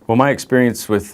Well, my experience with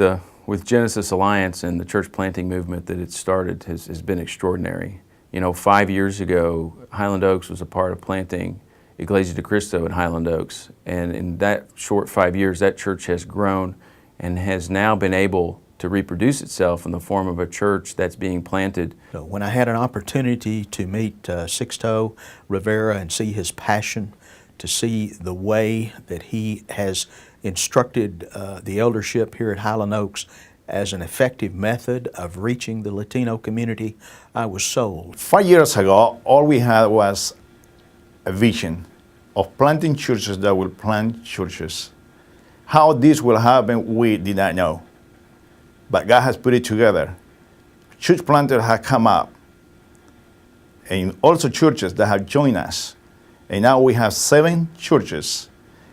Genesis Alliance and the church planting movement that it started has been extraordinary. You know, 5 years ago, Highland Oaks was a part of planting Iglesia de Cristo in Highland Oaks. And in that short 5 years, that church has grown and has now been able to reproduce itself in the form of a church that's being planted. So when I had an opportunity to meet Sixto Rivera and see his passion, to see the way that he has instructed the eldership here at Highland Oaks as an effective method of reaching the Latino community, I was sold. 5 years ago, all we had was a vision of planting churches that will plant churches. How this will happen, we did not know. But God has put it together. Church planters have come up, and also churches that have joined us. And now we have 7 churches,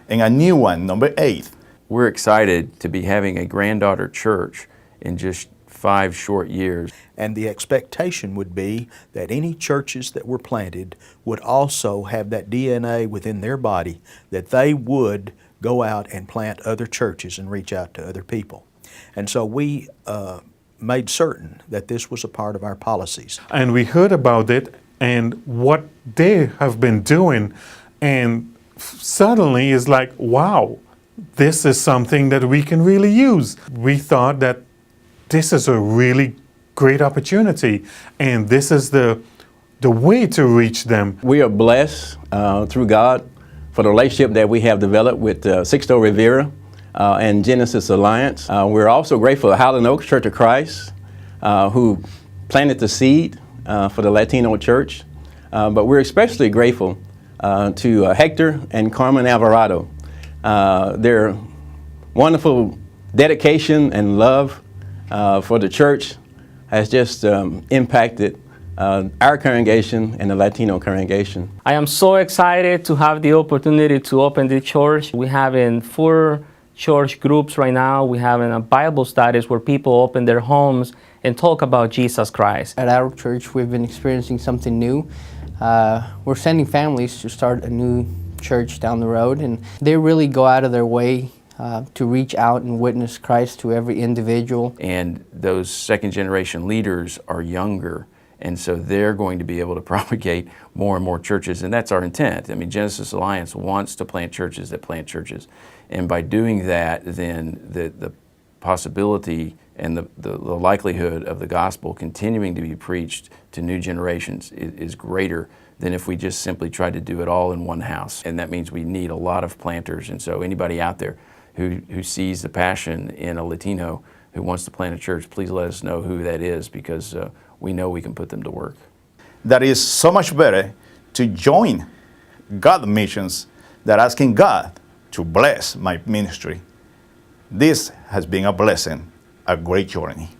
and a new one, number 8. We're excited to be having a granddaughter church in just 5 short years. And the expectation would be that any churches that were planted would also have that DNA within their body, that they would go out and plant other churches and reach out to other people. And so we made certain that this was a part of our policies. And we heard about it and what they have been doing, and suddenly it's like, wow, this is something that we can really use. We thought that this is a really great opportunity, and this is the way to reach them. We are blessed through God for the relationship that we have developed with Sixto Rivera and Genesis Alliance. We're also grateful to Highland Oaks Church of Christ, who planted the seed for the Latino church. But we're especially grateful to Hector and Carmen Alvarado. Their wonderful dedication and love for the church has just impacted our congregation and the Latino congregation. I am so excited to have the opportunity to open the church. We have in 4 church groups right now. We have in a Bible studies where people open their homes and talk about Jesus Christ. At our church, we've been experiencing something new. We're sending families to start a new church down the road, and they really go out of their way to reach out and witness Christ to every individual. And those second-generation leaders are younger, and so they're going to be able to propagate more and more churches, and that's our intent. I mean, Genesis Alliance wants to plant churches that plant churches, and by doing that, then the possibility and the likelihood of the gospel continuing to be preached to new generations is greater than if we just simply tried to do it all in one house. And that means we need a lot of planters, and so anybody out there who sees the passion in a Latino who wants to plant a church, please let us know who that is, because we know we can put them to work. That is so much better to join God's missions than asking God to bless my ministry. This has been a blessing, a great journey.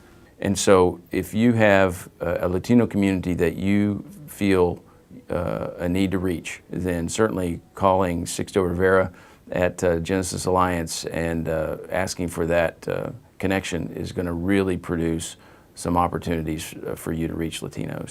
And so if you have a Latino community that you feel a need to reach, then certainly calling Sixto Rivera at Genesis Alliance and asking for that connection is going to really produce some opportunities for you to reach Latinos.